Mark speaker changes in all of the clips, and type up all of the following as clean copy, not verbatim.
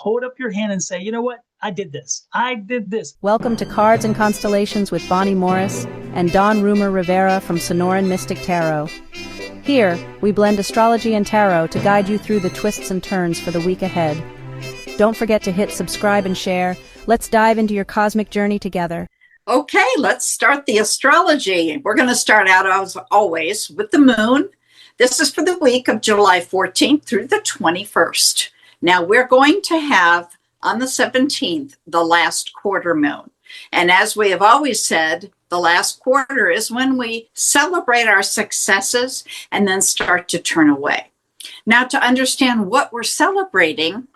Speaker 1: hold up your hand and say, you know what? I did this. I did this.
Speaker 2: Welcome to Cards and Constellations with Bonnie Morris and Dawn Rumor Rivera from Sonoran Mystic Tarot. Here, we blend astrology and tarot to guide you through the twists and turns for the week ahead. Don't forget to hit subscribe and share. Let's dive into your cosmic journey together.
Speaker 3: Okay, let's start the astrology. We're going to start out, as always, with the moon. This is for the week of July 14th through the 21st. Now, we're going to have, on the 17th, the last quarter moon. And as we have always said, the last quarter is when we celebrate our successes and then start to turn away. Now, to understand what we're celebrating,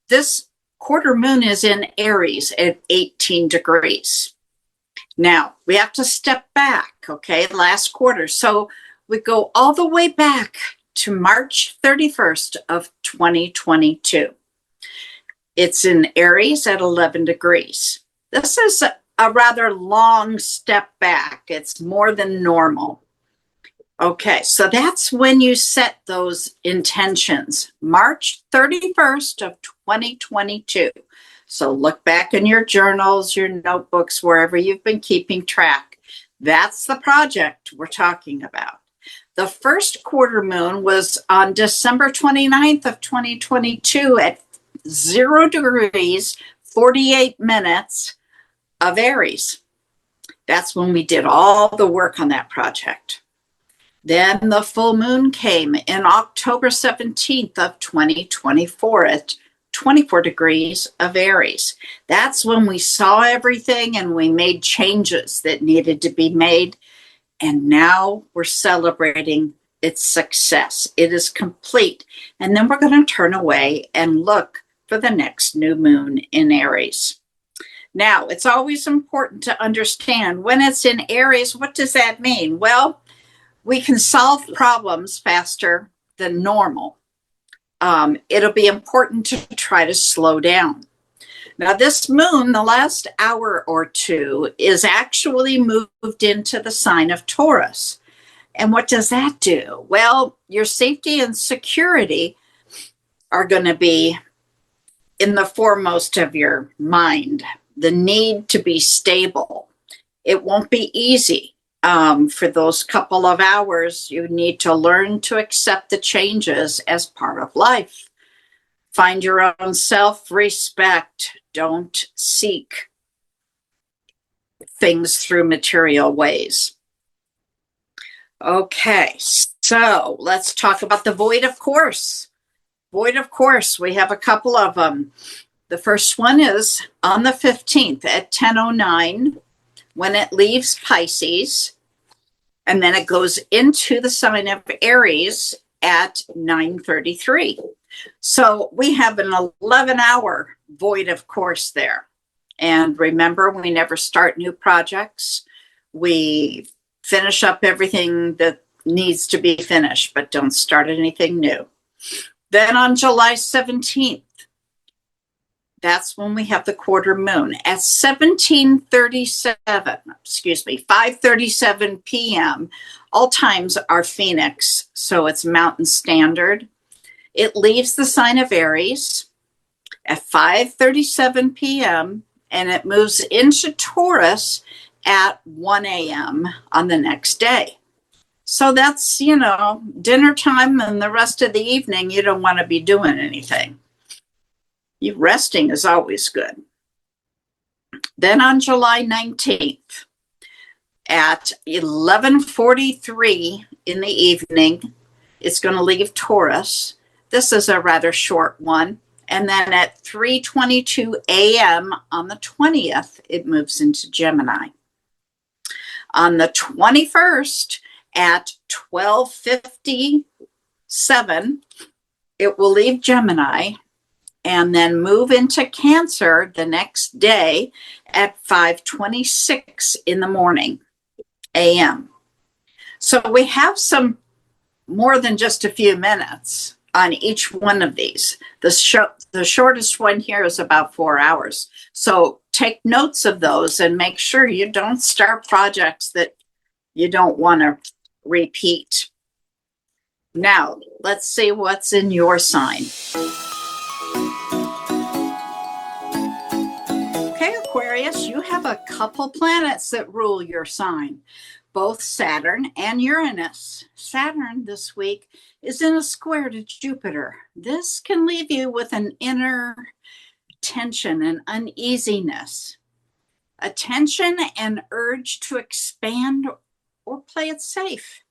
Speaker 3: this quarter moon is in Aries at 18 degrees. Now, we have to step back, okay, last quarter. So we go all the way back to March 31st of 2022. It's in Aries at 11 degrees. This is a rather long step back. It's more than normal. Okay, so that's when you set those intentions, March 31st of 2022. So look back in your journals, your notebooks, wherever you've been keeping track. That's the project we're talking about. The first quarter moon was on December 29th of 2022 at 0 degrees, 48 minutes of Aries. That's when we did all the work on that project. Then the full moon came in October 17th of 2024 at 24 degrees of Aries. That's when we saw everything and we made changes that needed to be made. And now we're celebrating its success. It is complete. And then we're going to turn away and look for the next new moon in Aries. Now, it's always important to understand when it's in Aries, what does that mean? Well, we can solve problems faster than normal. It'll be important to try to slow down. Now, this moon, the last hour or two, is actually moved into the sign of Taurus. And what does that do? Well, your safety and security are going to be in the foremost of your mind. The need to be stable. It won't be easy. For those couple of hours, you need to learn to accept the changes as part of life. Find your own self-respect. Don't seek things through material ways. Okay, so let's talk about the void of course. Void of course, we have a couple of them. The first one is on the 15th at 10:09 when it leaves Pisces, and then it goes into the sign of Aries at 9:33. So we have an 11-hour void of course there. And remember, we never start new projects. We finish up everything that needs to be finished, but don't start anything new. Then on July 17th, that's when we have the quarter moon at 5:37 p.m. All times are Phoenix, so it's Mountain Standard. It leaves the sign of Aries at 5:37 p.m. and it moves into Taurus at 1 a.m. on the next day. So that's, dinner time, and the rest of the evening, you don't want to be doing anything. Resting is always good. Then on July 19th at 11:43 in the evening, it's going to leave Taurus. This is a rather short one. And then at 3:22 a.m. on the 20th, it moves into Gemini. On the 21st at 12:57, it will leave Gemini and then move into Cancer the next day at 5:26 in the morning a.m. So we have some more than just a few minutes on each one of these. The shortest one here is about 4 hours. So take notes of those and make sure you don't start projects that you don't want to repeat. Now, let's see what's in your sign. Aquarius, you have a couple planets that rule your sign, both Saturn and Uranus. Saturn this week is in a square to Jupiter. This can leave you with an inner tension and uneasiness, a tension and urge to expand or play it safe.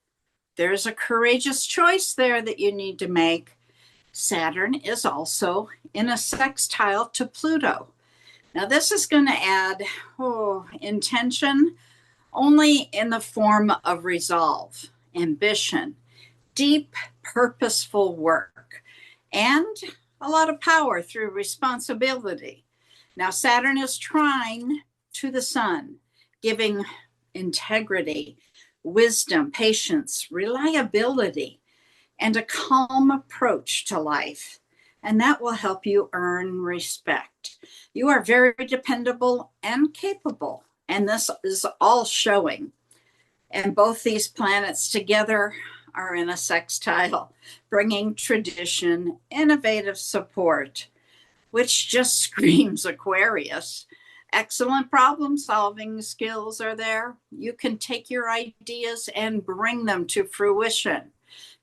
Speaker 3: There's a courageous choice there that you need to make. Saturn is also in a sextile to Pluto. Now, this is going to add intention only in the form of resolve, ambition, deep, purposeful work, and a lot of power through responsibility. Now, Saturn is trine to the sun, giving integrity, wisdom, patience, reliability, and a calm approach to life. And that will help you earn respect. You are very dependable and capable, and this is all showing. And both these planets together are in a sextile, bringing tradition, innovative support, which just screams Aquarius. Excellent problem-solving skills are there. You can take your ideas and bring them to fruition.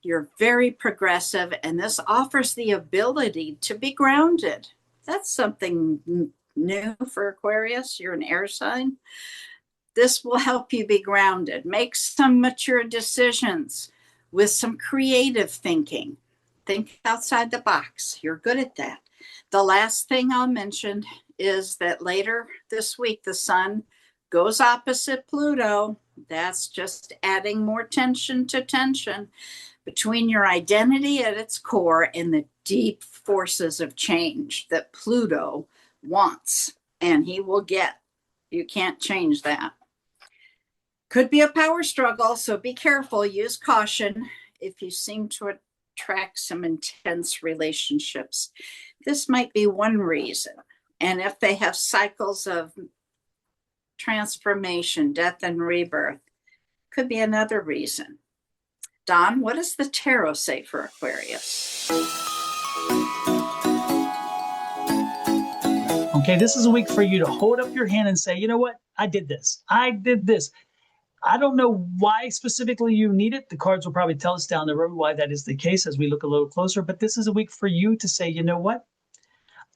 Speaker 3: You're very progressive, and this offers the ability to be grounded. That's something new for Aquarius. You're an air sign. This will help you be grounded. Make some mature decisions with some creative thinking. Think outside the box. You're good at that. The last thing I'll mention is that later this week, the sun goes opposite Pluto. That's just adding more tension to tension between your identity at its core and the deep forces of change that Pluto wants, and he will get. You can't change that. Could be a power struggle, so be careful. Use caution if you seem to attract some intense relationships. This might be one reason. And if they have cycles of transformation, death, and rebirth, could be another reason. Don, what does the tarot say for Aquarius?
Speaker 1: Okay, this is a week for you to hold up your hand and say, you know what? I did this. I did this. I don't know why specifically you need it. The cards will probably tell us down the road why that is the case as we look a little closer. But this is a week for you to say, you know what?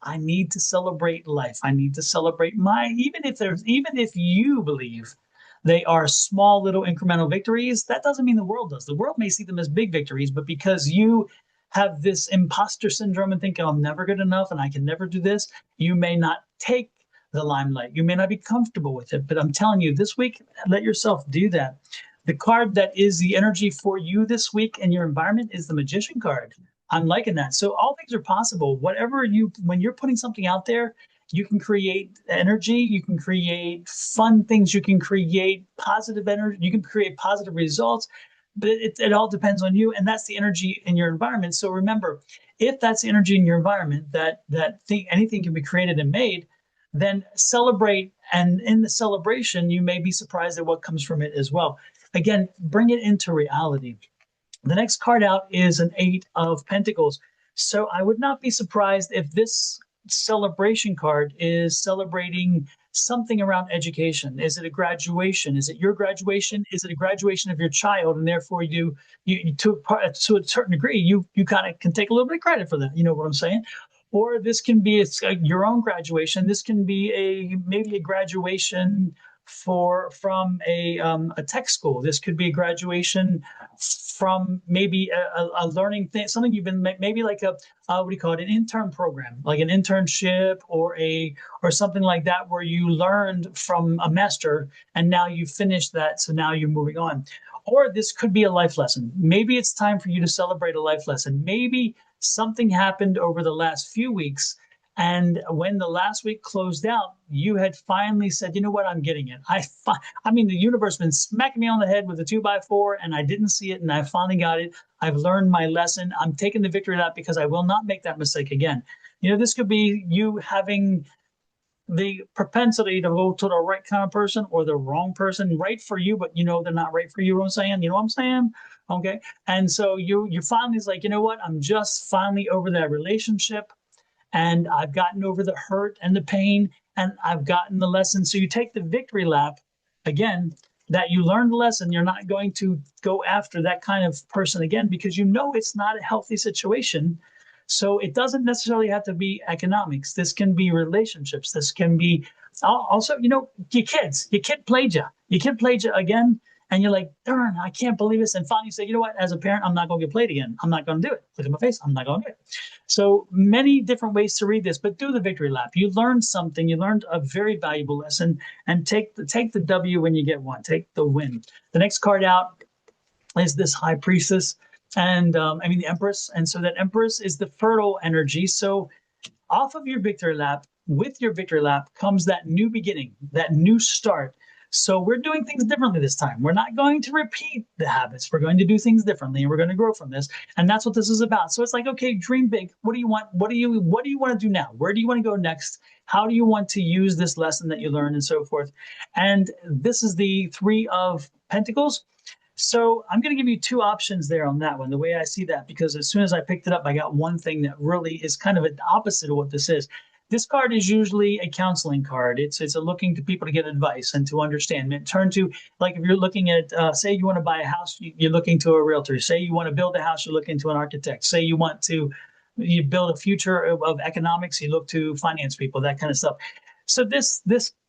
Speaker 1: I need to celebrate life. I need to celebrate even if you believe they are small little incremental victories, that doesn't mean the world does. The world may see them as big victories, but because you have this imposter syndrome and think, oh, I'm never good enough and I can never do this, you may not take the limelight. You may not be comfortable with it, but I'm telling you, this week, let yourself do that. The card that is the energy for you this week in your environment is the Magician card. I'm liking that. So all things are possible. When you're putting something out there, you can create energy, you can create fun things, you can create positive energy, you can create positive results, but it all depends on you. And that's the energy in your environment. So remember, if that's the energy in your environment, anything can be created and made, then celebrate. And in the celebration, you may be surprised at what comes from it as well. Again, bring it into reality. The next card out is an 8 of Pentacles. So I would not be surprised if this celebration card is celebrating something around education. Is it a graduation? Is it your graduation? Is it a graduation of your child? And therefore you to a certain degree, you kind of can take a little bit of credit for that. You know what I'm saying? Or this can be your own graduation. This can be maybe a graduation from a tech school. This could be a graduation from maybe a learning thing, something you've been maybe like what do you call it, an intern program, like an internship or something like that, where you learned from a master and now you finished that, so now you're moving on. Or this could be a life lesson. Maybe it's time for you to celebrate a life lesson. Maybe something happened over the last few weeks, and when the last week closed out, you had finally said, you know what, I'm getting it. I mean, the universe been smacking me on the head with a 2x4 and I didn't see it, and I finally got it. I've learned my lesson. I'm taking the victory of that because I will not make that mistake again. You know, this could be you having the propensity to go to the right kind of person or the wrong person, right for you, but you know they're not right for you. You know what I'm saying? You know what I'm saying? Okay. And so you finally is like, you know what? I'm just finally over that relationship. and I've gotten over the hurt and the pain, and I've gotten the lesson. So you take the victory lap again, that you learned the lesson. You're not going to go after that kind of person again because you know it's not a healthy situation. So it doesn't necessarily have to be economics. This can be relationships. This can be also, your kid played you. Your kid played you again. And you're like, darn, I can't believe this. And finally you say, you know what, as a parent, I'm not going to get played again. I'm not going to do it. Look at my face. I'm not going to do it. So many different ways to read this, but do the victory lap. You learned something. You learned a very valuable lesson, and take the W when you get one. Take the win. The next card out is this High Priestess, and the Empress. And so that Empress is the fertile energy. So off of your victory lap, with your victory lap comes that new beginning, that new start. So we're doing things differently this time. We're not going to repeat the habits. We're going to do things differently, and we're going to grow from this. And that's what this is about. So it's like, okay, dream big. What do you want? What do you want to do now? Where do you want to go next? How do you want to use this lesson that you learned, and so forth? And this is the Three of Pentacles. So I'm going to give you two options there on that one, the way I see that, because as soon as I picked it up, I got one thing that really is kind of an opposite of what this is. This card is usually a counseling card. It's a looking to people to get advice and to understand. And turn to, like, if you're looking at, say you want to buy a house, you're looking to a realtor. Say you want to build a house, you're looking to an architect. Say you want to build a future of economics, you look to finance people, that kind of stuff. So this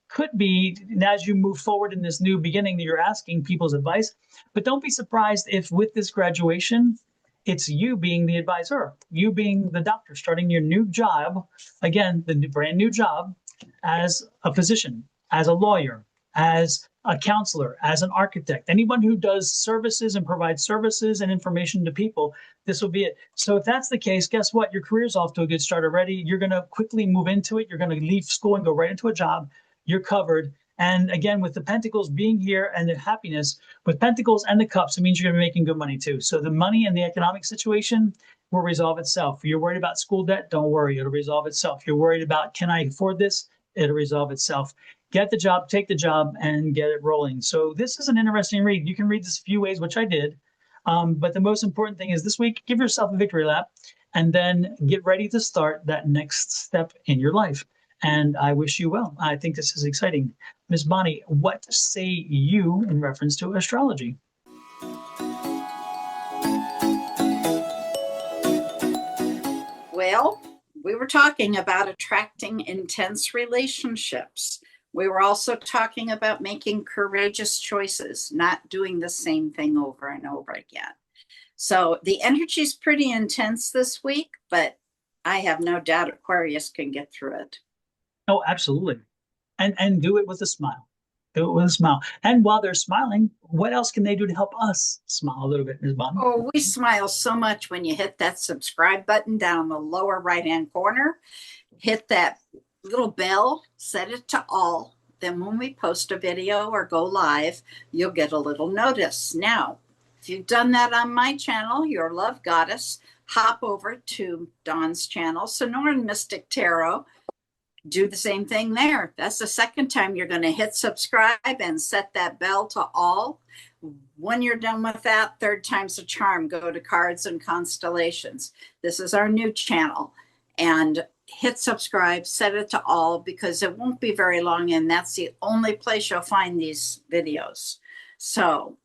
Speaker 1: could be, as you move forward in this new beginning, that you're asking people's advice. But don't be surprised if with this graduation, it's you being the advisor, you being the doctor, starting your new job, again, the brand new job as a physician, as a lawyer, as a counselor, as an architect, anyone who does services and provides services and information to people, this will be it. So if that's the case, guess what? Your career's off to a good start already. You're going to quickly move into it. You're going to leave school and go right into a job. You're covered. And again, with the Pentacles being here and the happiness, with Pentacles and the Cups, it means you're going to be making good money too. So the money and the economic situation will resolve itself. If you're worried about school debt, don't worry. It'll resolve itself. You're worried about, can I afford this? It'll resolve itself. Get the job, take the job, and get it rolling. So this is an interesting read. You can read this a few ways, which I did. But the most important thing is this week, give yourself a victory lap and then get ready to start that next step in your life. And I wish you well. I think this is exciting. Ms. Bonnie, what say you in reference to astrology?
Speaker 3: Well, we were talking about attracting intense relationships. We were also talking about making courageous choices, not doing the same thing over and over again. So the energy is pretty intense this week, but I have no doubt Aquarius can get through it.
Speaker 1: Oh, absolutely. And do it with a smile. Do it with a smile. And while they're smiling, what else can they do to help us smile a little bit, Ms. Bonnie?
Speaker 3: Oh, we smile so much when you hit that subscribe button down in the lower right-hand corner. Hit that little bell, set it to all. Then when we post a video or go live, you'll get a little notice. Now, if you've done that on my channel, Your Love Goddess, hop over to Dawn's channel, Sonoran Mystic Tarot. Do the same thing there. That's the second time you're going to hit subscribe and set that bell to all. When you're done with that, third time's a charm. Go to Cards and Constellations. This is our new channel. And hit subscribe, set it to all, because it won't be very long, and that's the only place you'll find these videos. So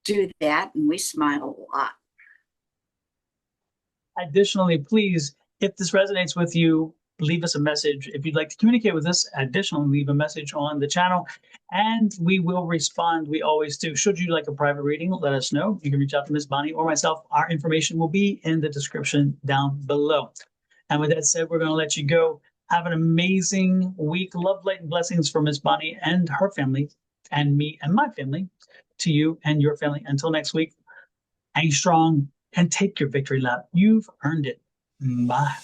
Speaker 3: do that, and we smile a lot.
Speaker 1: Additionally, please, if this resonates with you, leave us a message. If you'd like to communicate with us, additionally, leave a message on the channel and we will respond. We always do. Should you like a private reading, let us know. You can reach out to Ms. Bonnie or myself. Our information will be in the description down below. And with that said, we're going to let you go. Have an amazing week. Love, light, and blessings for Ms. Bonnie and her family, and me and my family, to you and your family. Until next week, hang strong and take your victory lap. You've earned it. Bye.